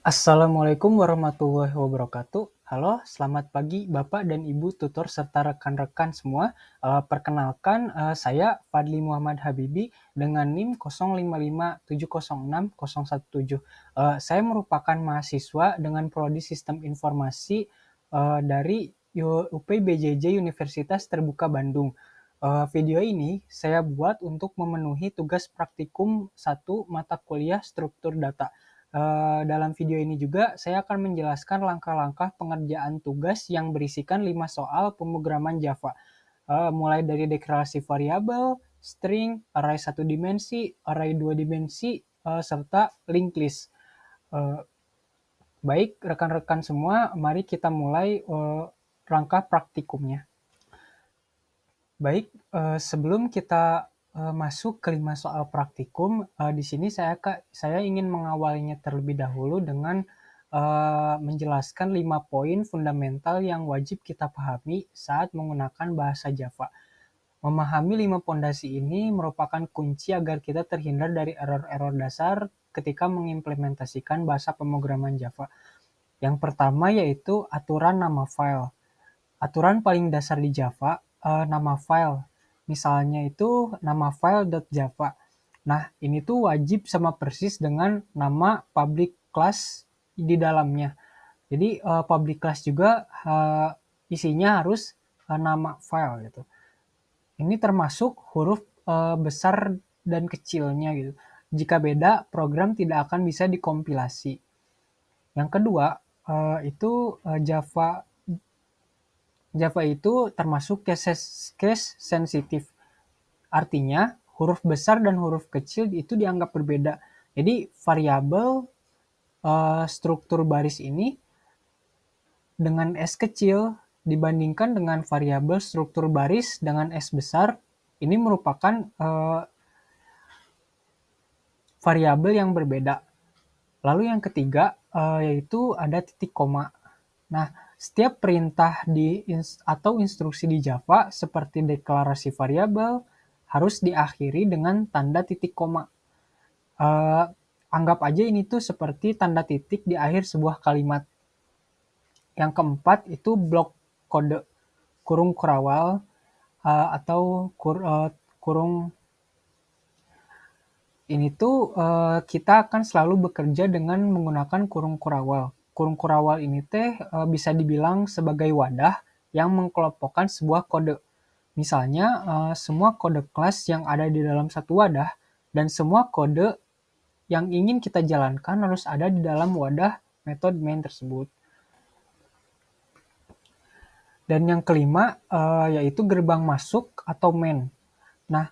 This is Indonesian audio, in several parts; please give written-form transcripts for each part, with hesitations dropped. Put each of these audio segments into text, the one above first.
Assalamualaikum warahmatullahi wabarakatuh. Halo, selamat pagi Bapak dan Ibu tutor serta rekan-rekan semua. Perkenalkan, saya Fadli Muhammad Habibi dengan NIM 0557060117. Saya merupakan mahasiswa dengan prodi Sistem Informasi dari UPBJJ Universitas Terbuka Bandung. Video ini saya buat untuk memenuhi tugas praktikum 1 mata kuliah struktur data. Dalam video ini juga saya akan menjelaskan langkah-langkah pengerjaan tugas yang berisikan 5 soal pemrograman Java, mulai dari deklarasi variabel, string, array 1 dimensi, array 2 dimensi, serta linked list. Baik rekan-rekan semua, mari kita mulai rangka praktikumnya. Baik, sebelum kita masuk ke 5 soal praktikum, di sini saya ingin mengawalinya terlebih dahulu dengan menjelaskan 5 poin fundamental yang wajib kita pahami saat menggunakan bahasa Java. Memahami 5 pondasi ini merupakan kunci agar kita terhindar dari error-error dasar ketika mengimplementasikan bahasa pemrograman Java. Yang pertama yaitu aturan nama file. Aturan paling dasar di Java, nama file. Misalnya itu nama file.java. Nah, ini tuh wajib sama persis dengan nama public class di dalamnya. Jadi public class juga isinya harus nama file gitu. Ini termasuk huruf besar dan kecilnya gitu. Jika beda, program tidak akan bisa dikompilasi. Yang kedua, itu Java itu termasuk case sensitif. Artinya, huruf besar dan huruf kecil itu dianggap berbeda. Jadi, variabel struktur baris ini dengan S kecil dibandingkan dengan variabel struktur baris dengan S besar, ini merupakan variabel yang berbeda. Lalu yang ketiga, yaitu ada titik koma. Nah, setiap perintah atau instruksi di Java seperti deklarasi variabel harus diakhiri dengan tanda titik koma. Anggap aja ini tuh seperti tanda titik di akhir sebuah kalimat. Yang keempat itu blok kode kurung kurawal atau kurung. Ini tuh kita akan selalu bekerja dengan menggunakan kurung kurawal. Kurung kurawal ini bisa dibilang sebagai wadah yang mengkelompokkan sebuah kode. Misalnya semua kode kelas yang ada di dalam satu wadah dan semua kode yang ingin kita jalankan harus ada di dalam wadah metode main tersebut. Dan yang kelima yaitu gerbang masuk atau main. Nah,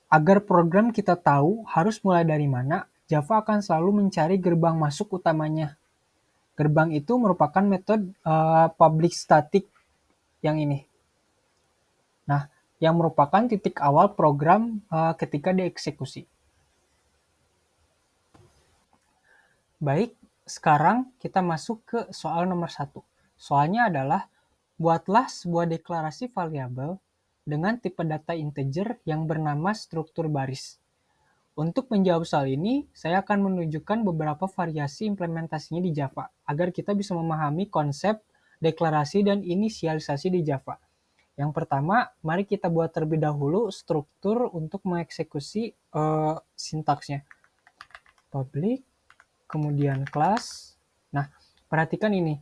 agar program kita tahu harus mulai dari mana, Java akan selalu mencari gerbang masuk utamanya. Gerbang itu merupakan metode public static yang ini. Nah, yang merupakan titik awal program ketika dieksekusi. Baik, sekarang kita masuk ke soal nomor 1. Soalnya adalah, buatlah sebuah deklarasi variabel dengan tipe data integer yang bernama struktur baris. Untuk menjawab soal ini, saya akan menunjukkan beberapa variasi implementasinya di Java, agar kita bisa memahami konsep, deklarasi, dan inisialisasi di Java. Yang pertama, mari kita buat terlebih dahulu struktur untuk mengeksekusi sintaksnya. Public, kemudian class. Nah, perhatikan ini.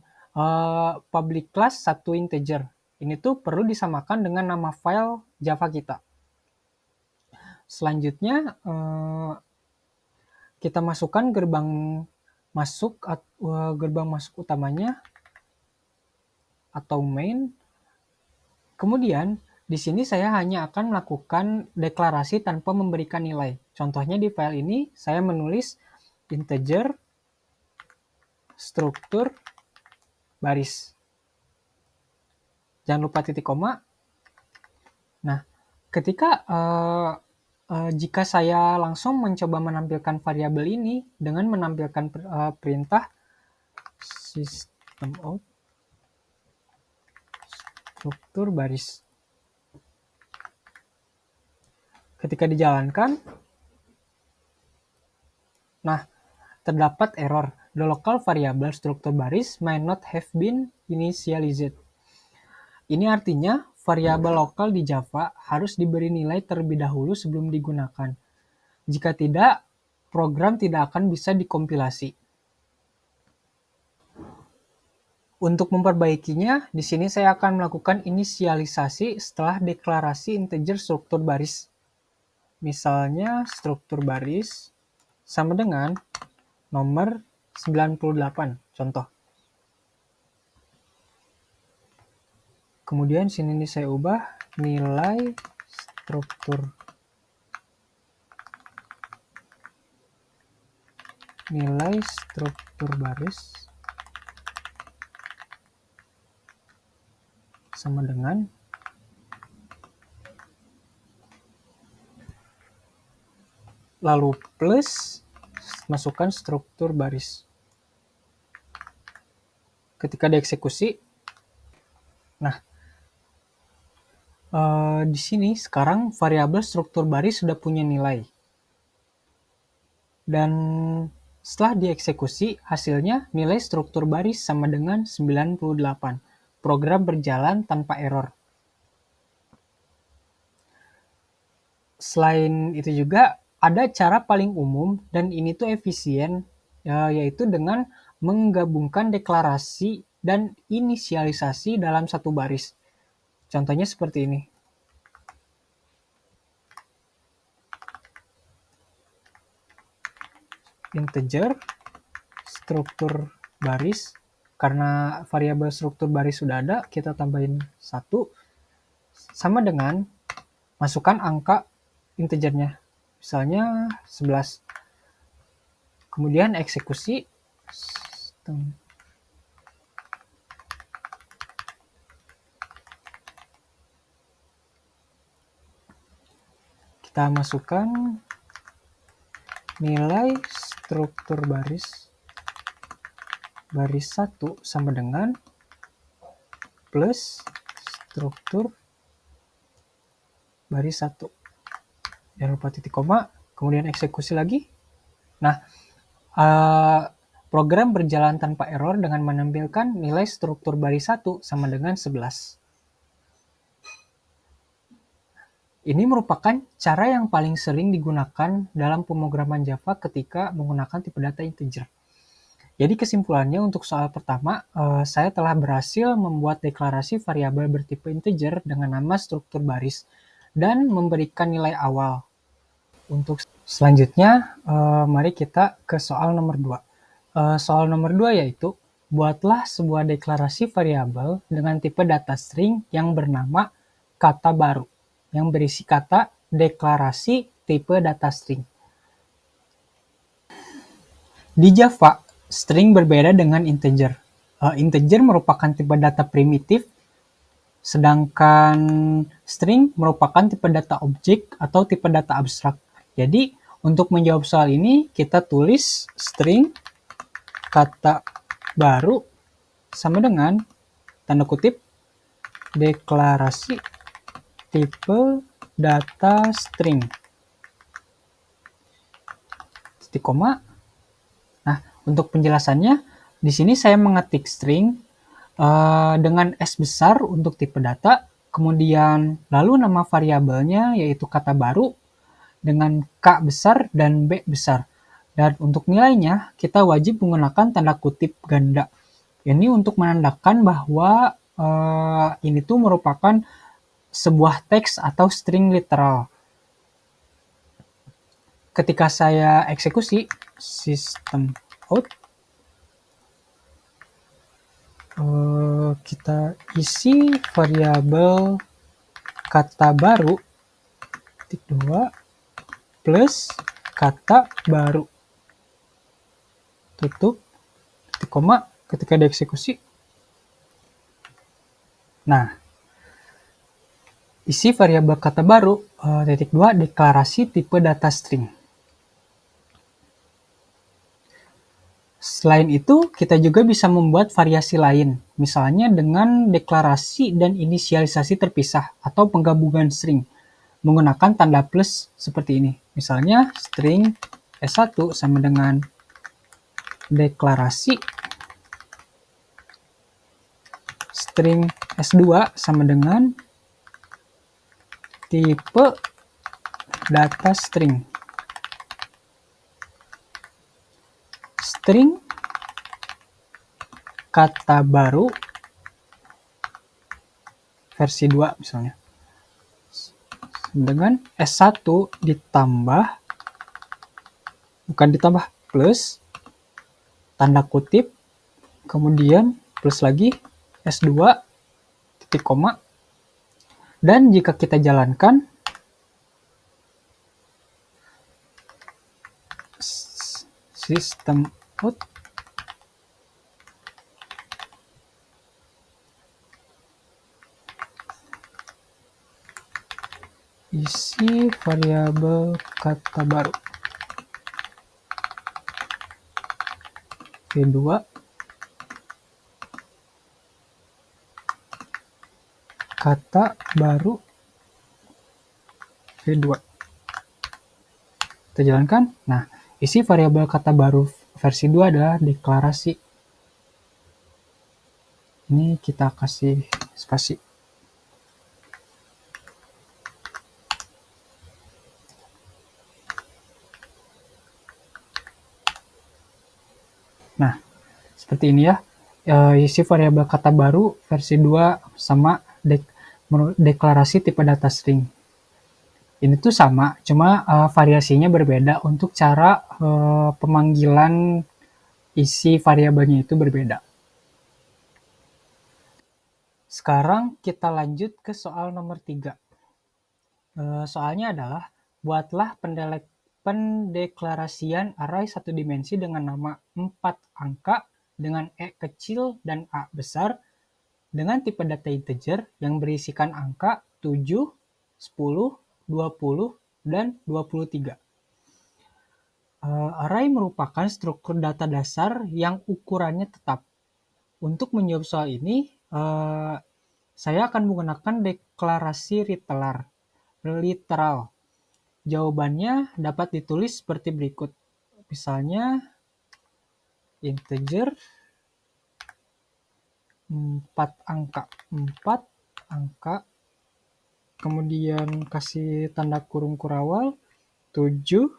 Public class satu integer. Ini tuh perlu disamakan dengan nama file Java kita. Selanjutnya, kita masukkan gerbang masuk utamanya atau main. Kemudian di sini saya hanya akan melakukan deklarasi tanpa memberikan nilai. Contohnya di file ini saya menulis integer struktur baris. Jangan lupa titik koma. Nah, ketika jika saya langsung mencoba menampilkan variabel ini dengan menampilkan perintah system out struktur baris. Ketika dijalankan, nah terdapat error. The local variable struktur baris may not have been initialized. Ini artinya variabel lokal di Java harus diberi nilai terlebih dahulu sebelum digunakan. Jika tidak, program tidak akan bisa dikompilasi. Untuk memperbaikinya, di sini saya akan melakukan inisialisasi setelah deklarasi integer struktur baris. Misalnya struktur baris sama dengan nomor 98, contoh. Kemudian sini saya ubah nilai struktur baris sama dengan lalu plus masukkan struktur baris. Ketika dieksekusi, nah di sini sekarang variabel struktur baris sudah punya nilai. Dan setelah dieksekusi, hasilnya nilai struktur baris sama dengan 98. Program berjalan tanpa error. Selain itu juga ada cara paling umum dan ini tuh efisien, yaitu dengan menggabungkan deklarasi dan inisialisasi dalam satu baris. Contohnya seperti ini. Integer struktur baris, karena variabel struktur baris sudah ada, kita tambahin 1 sama dengan masukkan angka integernya, misalnya 11. Kemudian eksekusi. Kita masukkan nilai struktur baris 1 sama dengan plus struktur baris 1. Jangan lupa titik koma, kemudian eksekusi lagi. Nah, program berjalan tanpa error dengan menampilkan nilai struktur baris 1 sama dengan 11. Ini merupakan cara yang paling sering digunakan dalam pemrograman Java ketika menggunakan tipe data integer. Jadi kesimpulannya untuk soal pertama, saya telah berhasil membuat deklarasi variabel bertipe integer dengan nama struktur baris dan memberikan nilai awal. Untuk selanjutnya, mari kita ke soal nomor 2. Soal nomor 2 yaitu, buatlah sebuah deklarasi variabel dengan tipe data string yang bernama kata baru, yang berisi kata deklarasi tipe data string. Di Java, string berbeda dengan integer. Integer merupakan tipe data primitif, sedangkan string merupakan tipe data objek atau tipe data abstrak. Jadi, untuk menjawab soal ini, kita tulis string kata baru sama dengan tanda kutip deklarasi tipe data string. Titik koma. Nah, untuk penjelasannya, di sini saya mengetik string dengan S besar untuk tipe data, kemudian lalu nama variabelnya yaitu kata baru dengan K besar dan B besar. Dan untuk nilainya, kita wajib menggunakan tanda kutip ganda. Ini untuk menandakan bahwa ini tuh merupakan sebuah teks atau string literal. Ketika saya eksekusi system out, kita isi variabel kata baru titik 2 plus kata baru tutup titik koma ketika dieksekusi. Nah, isi variabel kata baru titik 2 deklarasi tipe data string. Selain itu, kita juga bisa membuat variasi lain, misalnya dengan deklarasi dan inisialisasi terpisah atau penggabungan string menggunakan tanda plus seperti ini. Misalnya string S1 sama dengan deklarasi string S2 sama dengan tipe data string. String kata baru versi 2 misalnya. Dengan S1 ditambah, bukan ditambah, plus, tanda kutip, kemudian plus lagi, S2, titik koma, dan jika kita jalankan, sistem out isi variabel kata baru V2 kata baru V2. Kita jalankan. Nah, isi variabel kata baru versi 2 adalah deklarasi. Ini kita kasih spasi. Nah, seperti ini ya. Isi variabel kata baru versi 2 sama deklarasi tipe data string. Ini tuh sama, cuma variasinya berbeda untuk cara pemanggilan isi variabelnya itu berbeda. Sekarang kita lanjut ke soal nomor 3. Soalnya adalah, buatlah pendeklarasian array satu dimensi dengan nama 4 angka dengan E kecil dan A besar dengan tipe data integer yang berisikan angka 7, 10, 20, dan 23. Array merupakan struktur data dasar yang ukurannya tetap. Untuk menjawab soal ini, saya akan menggunakan deklarasi literal. Jawabannya dapat ditulis seperti berikut. Misalnya, integer 4 angka, kemudian kasih tanda kurung kurawal, 7,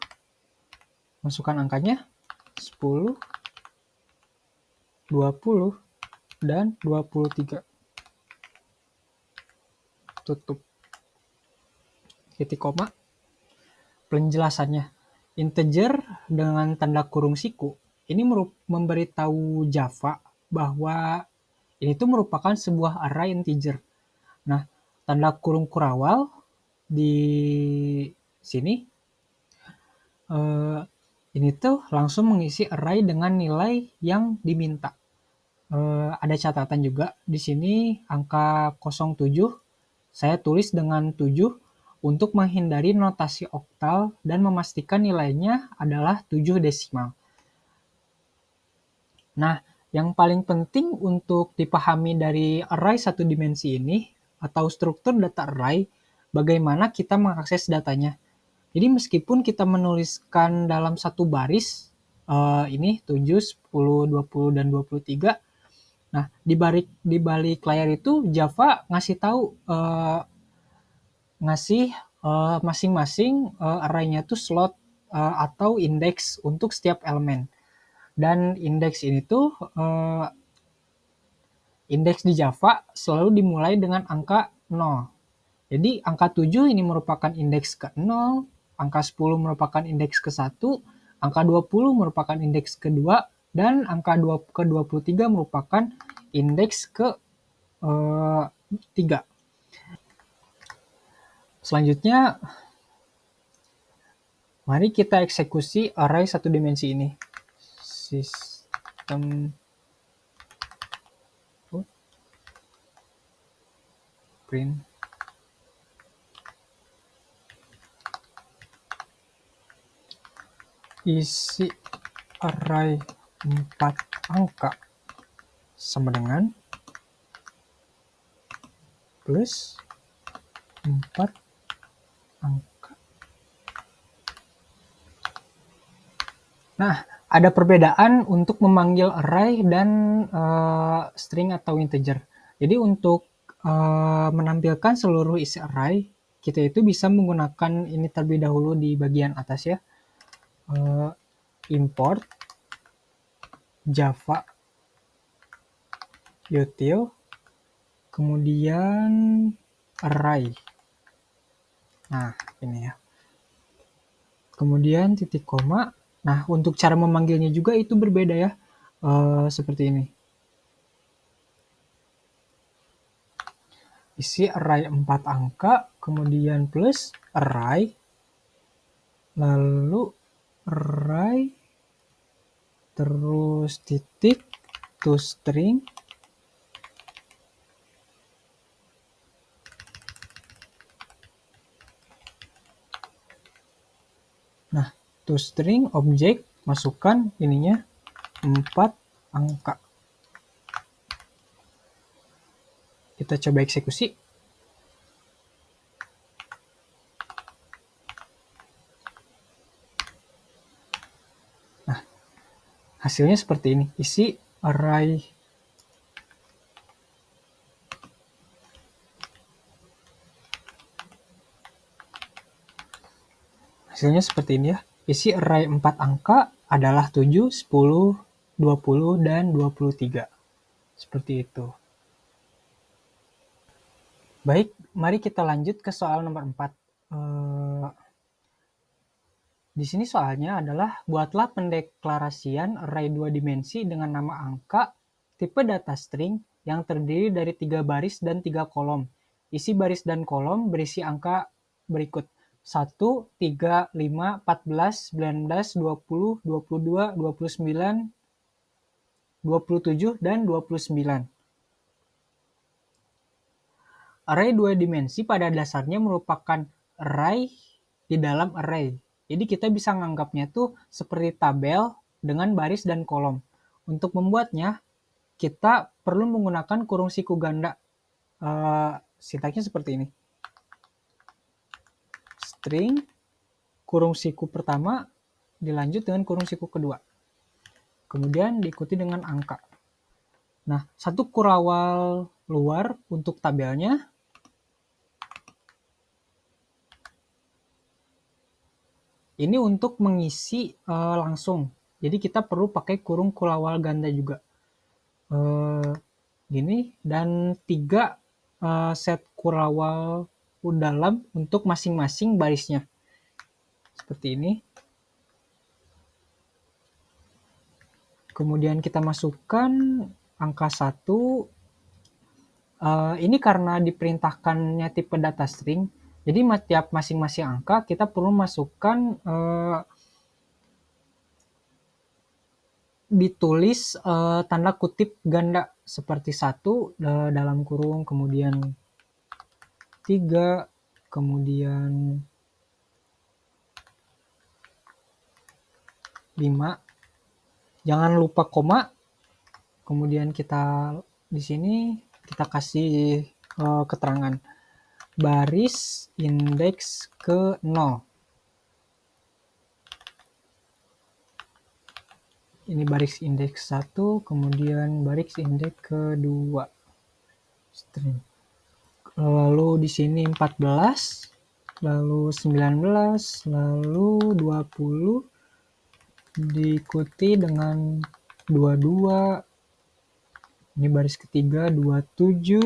masukkan angkanya, 10, 20, dan 23. Tutup. Titik koma. Penjelasannya, integer dengan tanda kurung siku ini memberitahu Java bahwa ini tuh merupakan sebuah array integer. Nah, tanda kurung kurawal di sini ini tuh langsung mengisi array dengan nilai yang diminta. Ada catatan juga di sini angka 07 saya tulis dengan 7 untuk menghindari notasi oktal dan memastikan nilainya adalah 7 desimal. Nah, yang paling penting untuk dipahami dari array satu dimensi ini atau struktur data array, bagaimana kita mengakses datanya. Jadi meskipun kita menuliskan dalam satu baris, ini 7, 10, 20, dan 23, nah di balik layar itu Java ngasih tahu masing-masing array-nya tuh slot atau indeks untuk setiap elemen. Dan indeks ini tuh indeks di Java selalu dimulai dengan angka 0. Jadi angka 7 ini merupakan indeks ke 0, angka 10 merupakan indeks ke 1, angka 20 merupakan indeks kedua, dan angka ke 23 merupakan indeks ke 3. Selanjutnya, mari kita eksekusi array satu dimensi ini. Sistem print isi array 4 angka sama dengan plus 4 angka. Nah, ada perbedaan untuk memanggil array dan string atau integer. Jadi untuk menampilkan seluruh isi array, kita itu bisa menggunakan ini terlebih dahulu di bagian atas ya. Import Java util, kemudian array. Nah, ini ya. Kemudian titik koma. Nah, untuk cara memanggilnya juga itu berbeda ya. Seperti ini. Isi array 4 angka, kemudian plus array, lalu array, terus titik, toString, nah toString objek, masukkan ininya 4 angka. Kita coba eksekusi. Nah, hasilnya seperti ini. Isi array hasilnya seperti ini ya. Isi array 4 angka adalah 7, 10, 20, dan 23. Seperti itu. Baik, mari kita lanjut ke soal nomor 4. Di sini soalnya adalah buatlah pendeklarasian array 2 dimensi dengan nama angka tipe data string yang terdiri dari 3 baris dan 3 kolom. Isi baris dan kolom berisi angka berikut: 1, 3, 5, 14, 19, 20, 22, 29, 27, dan 29. Array 2 dimensi pada dasarnya merupakan array di dalam array. Jadi kita bisa menganggapnya tuh seperti tabel dengan baris dan kolom. Untuk membuatnya, kita perlu menggunakan kurung siku ganda. Sintaksnya seperti ini. String, kurung siku pertama, dilanjut dengan kurung siku kedua. Kemudian diikuti dengan angka. Nah, satu kurawal luar untuk tabelnya. Ini untuk mengisi langsung. Jadi kita perlu pakai kurung kurawal ganda juga. Gini, dan 3 set kurawal dalam untuk masing-masing barisnya. Seperti ini. Kemudian kita masukkan angka 1. Ini karena diperintahkannya tipe data string, jadi tiap masing-masing angka kita perlu masukkan ditulis tanda kutip ganda seperti 1 dalam kurung, kemudian 3, kemudian 5. Jangan lupa koma. Kemudian kita di sini kita kasih keterangan baris indeks ke 0. Ini baris indeks 1, kemudian baris indeks kedua. String. Lalu di sini 14, lalu 19, lalu 20, diikuti dengan 22. Ini baris ketiga 27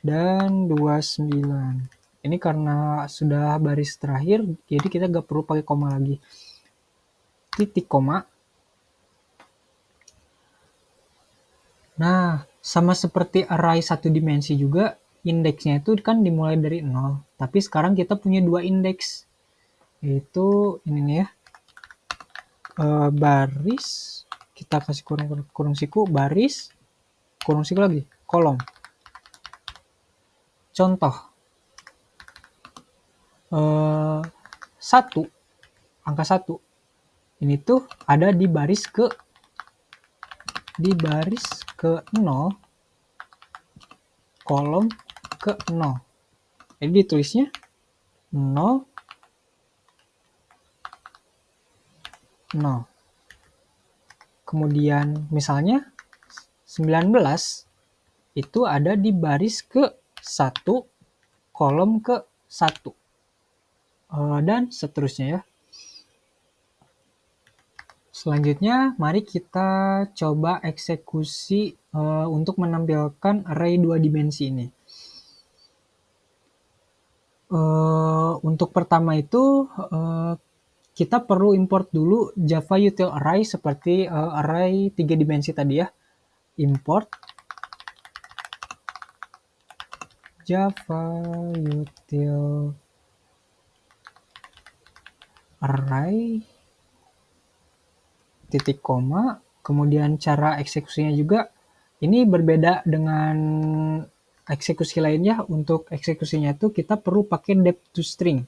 dan 29. Ini karena sudah baris terakhir, jadi kita nggak perlu pakai koma lagi. Titik koma. Nah, sama seperti array 1 dimensi juga, indeksnya itu kan dimulai dari 0. Tapi sekarang kita punya 2 indeks. Yaitu ini nih ya. Baris, kita kasih kurung siku, baris, kurung siku lagi, kolom. Contoh. 1, angka 1. Ini tuh ada di baris ke 0, kolom ke 0. Jadi ditulisnya 0, 0. Kemudian misalnya 19 itu ada di baris ke-1, kolom ke-1. Dan seterusnya ya. Selanjutnya, mari kita coba eksekusi untuk menampilkan array 2 dimensi ini. Untuk pertama itu, kita perlu import dulu Java Util Array seperti array 3 dimensi tadi ya. Import Java Util Array titik koma, kemudian cara eksekusinya juga ini berbeda dengan eksekusi lainnya. Untuk eksekusinya itu kita perlu pakai depth to string,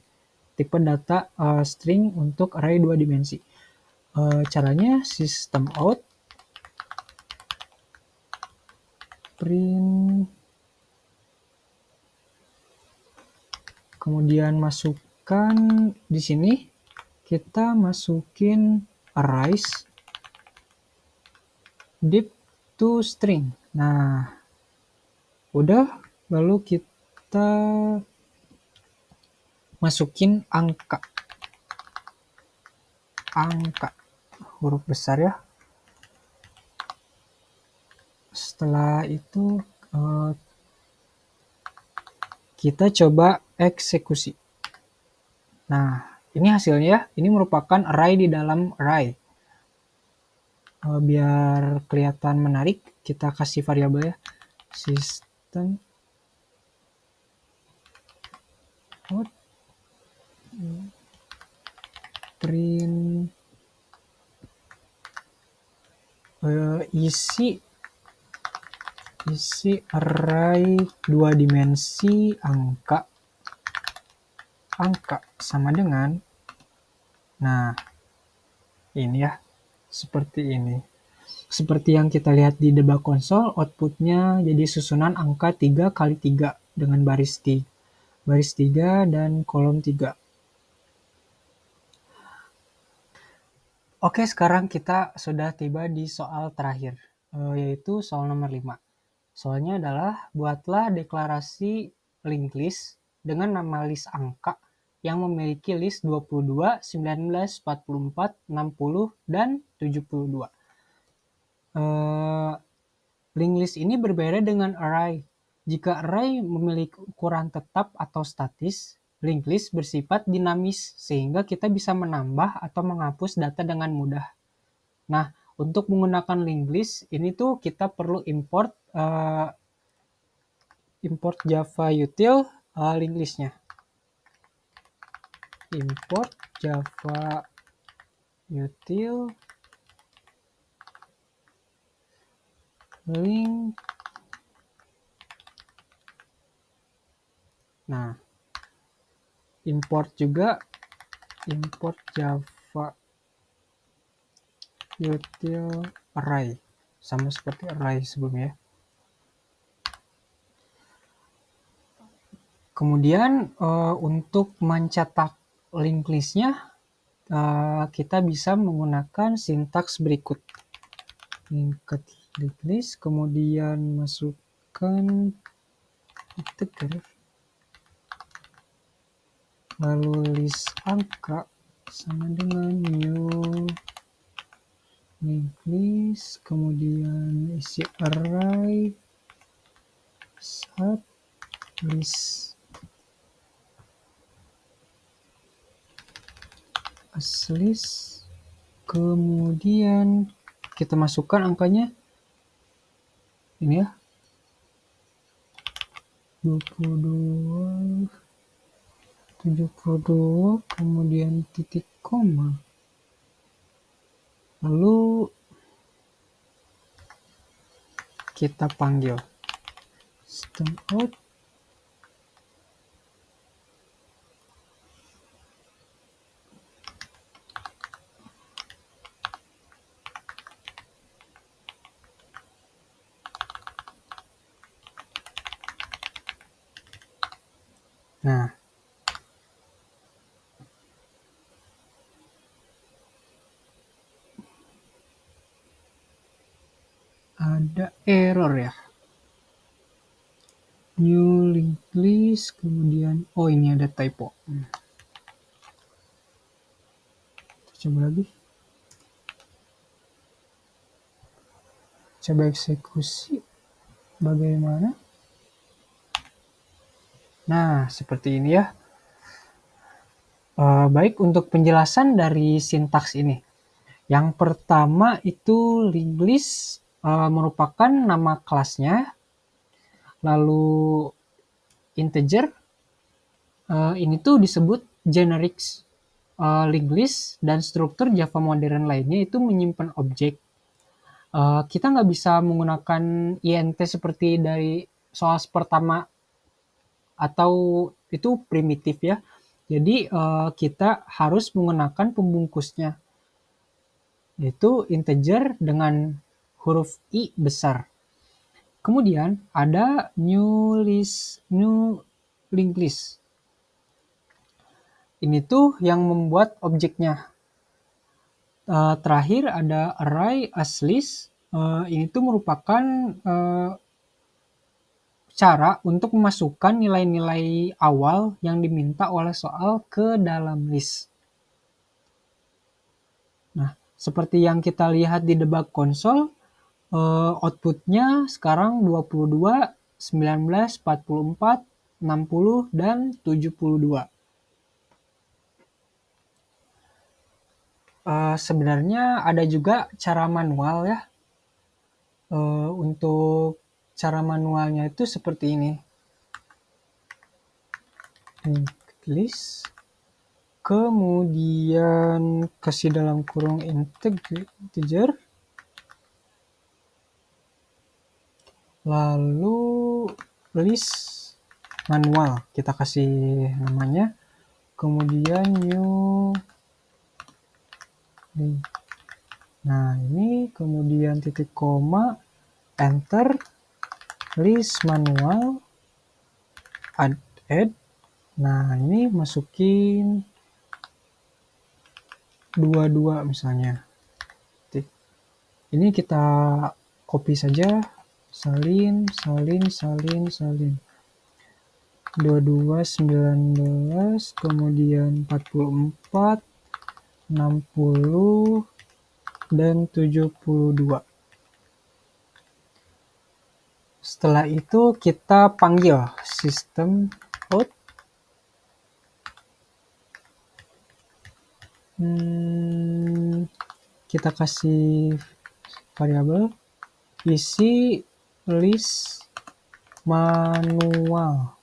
tipe data string untuk array 2 dimensi. Caranya system out print, kemudian masukkan di sini kita masukin arrays depth to string. Nah, udah, lalu kita masukin angka huruf besar ya. Setelah itu kita coba eksekusi. Nah, ini hasilnya. Ini merupakan array di dalam array. Biar kelihatan menarik, kita kasih variabel ya. System out print isi array 2 dimensi angka sama dengan, nah ini ya, seperti ini. Seperti yang kita lihat di debug console, outputnya jadi susunan angka 3 kali 3 dengan baris 3 dan kolom 3. Oke, sekarang kita sudah tiba di soal terakhir, yaitu soal nomor 5. Soalnya adalah buatlah deklarasi linked list dengan nama list angka yang memiliki list 22, 19, 44, 60, dan 72. Linked list ini berbeda dengan array. Jika array memiliki ukuran tetap atau statis, linked list bersifat dinamis sehingga kita bisa menambah atau menghapus data dengan mudah. Nah, untuk menggunakan linked list ini tuh kita perlu import Java Util linked list-nya. Import Java Util link. Nah, import juga import Java Util Array, sama seperti array sebelumnya. Kemudian untuk mencetak linked list-nya kita bisa menggunakan sintaks berikut. Linked list, kemudian masukkan integer, lalu list angka sama dengan new linked list, kemudian isi array sub list list, kemudian kita masukkan angkanya ini ya, 22, 72, kemudian titik koma, lalu kita panggil system out Nah, ada error ya. New linked list, kemudian oh ini ada typo. Coba lagi. Coba eksekusi. Bagaimana? Nah, seperti ini ya. Baik, untuk penjelasan dari sintaks ini. Yang pertama itu linked list merupakan nama kelasnya, lalu integer ini tuh disebut generic linked list, dan struktur Java modern lainnya itu menyimpan objek. Kita nggak bisa menggunakan int seperti dari soal pertama atau itu primitif ya. Jadi kita harus menggunakan pembungkusnya, yaitu integer dengan huruf I besar. Kemudian ada new linked list. Ini tuh yang membuat objeknya. Terakhir ada array as list. Ini tuh merupakan cara untuk memasukkan nilai-nilai awal yang diminta oleh soal ke dalam list. Nah, seperti yang kita lihat di debug console, outputnya sekarang 22, 19, 44, 60, dan 72. Sebenarnya ada juga cara manual ya. Untuk cara manualnya itu seperti ini. Linked list, kemudian kasih dalam kurung integer, lalu list manual, kita kasih namanya, kemudian new. Nah, ini kemudian titik koma, enter, list manual, add. Nah, ini masukin 22 misalnya. Ini kita copy saja, salin. 22, 19, kemudian 44, 60, dan 72. Setelah itu kita panggil system out. Kita kasih variabel isi list manual,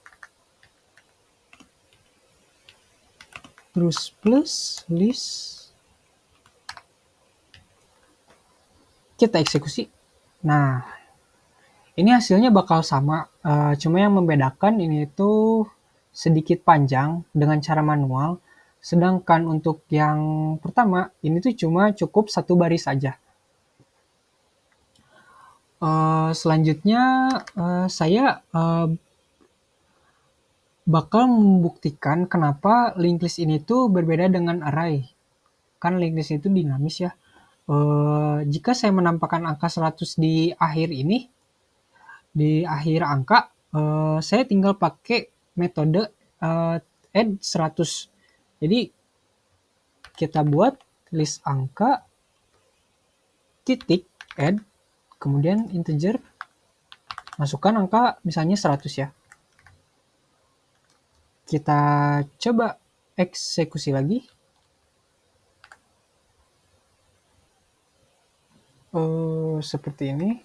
terus plus list. Kita eksekusi. Nah, ini hasilnya bakal sama, cuma yang membedakan ini tuh sedikit panjang dengan cara manual, sedangkan untuk yang pertama ini tuh cuma cukup satu baris saja. Selanjutnya saya bakal membuktikan kenapa linked list ini tuh berbeda dengan array. Kan linked list itu dinamis ya. Jika saya menampakkan angka 100 di akhir ini, di akhir angka, saya tinggal pakai metode add 100. Jadi kita buat list angka titik add, kemudian integer, masukkan angka misalnya 100 ya. Kita coba eksekusi lagi. Seperti ini.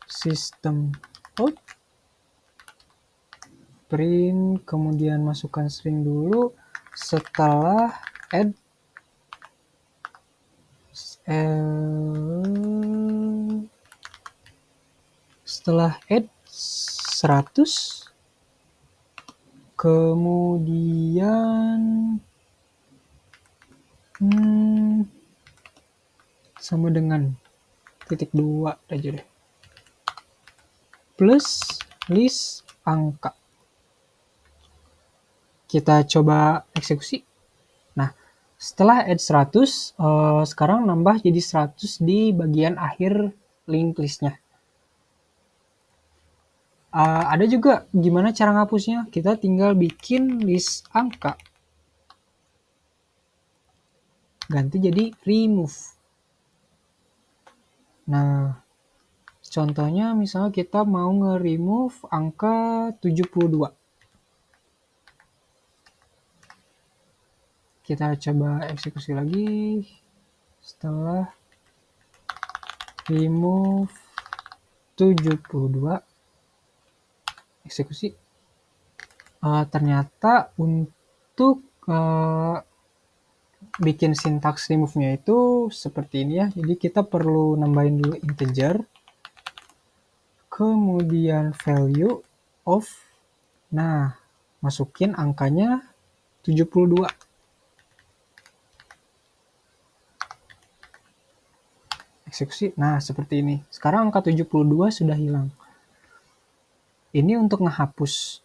System out, print, kemudian masukkan string dulu, setelah add setelah add 100, kemudian sama dengan titik 2 aja deh, plus list angka. Kita coba eksekusi. Nah, Setelah add 100, sekarang nambah jadi 100 di bagian akhir linked list-nya. Ada juga gimana cara ngapusnya, kita tinggal bikin list angka. Ganti jadi remove. Nah, contohnya misalnya kita mau nge-remove angka 72. Kita coba eksekusi lagi. Setelah remove 72, eksekusi. Ternyata untuk bikin sintaks remove-nya itu seperti ini ya. Jadi kita perlu nambahin dulu integer, kemudian value of, nah masukin angkanya 72. Eksekusi. Nah, seperti ini. Sekarang angka 72 sudah hilang. Ini untuk ngehapus.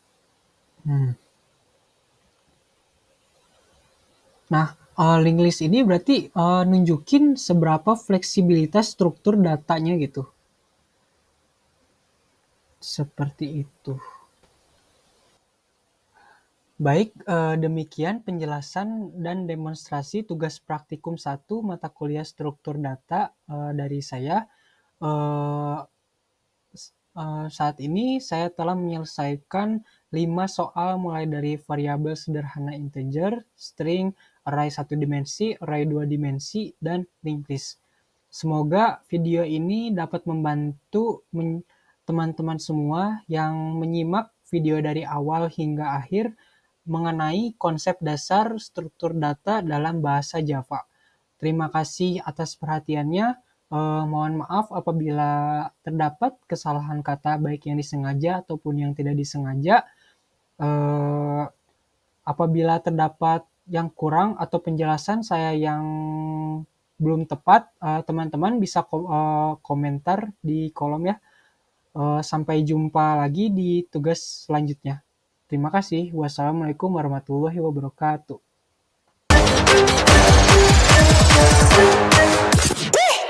Nah, linked list ini berarti nunjukin seberapa fleksibilitas struktur datanya gitu. Seperti itu. Baik, demikian penjelasan dan demonstrasi tugas praktikum 1 mata kuliah struktur data dari saya. Saat ini saya telah menyelesaikan 5 soal mulai dari variabel sederhana integer, string, array 1 dimensi, array 2 dimensi, dan linked list. Semoga video ini dapat membantu teman-teman semua yang menyimak video dari awal hingga akhir mengenai konsep dasar struktur data dalam bahasa Java. Terima kasih atas perhatiannya. Mohon maaf apabila terdapat kesalahan kata baik yang disengaja ataupun yang tidak disengaja. Apabila terdapat yang kurang atau penjelasan saya yang belum tepat, teman-teman bisa komentar di kolom ya. Sampai jumpa lagi di tugas selanjutnya. Terima kasih. Wassalamualaikum warahmatullahi wabarakatuh.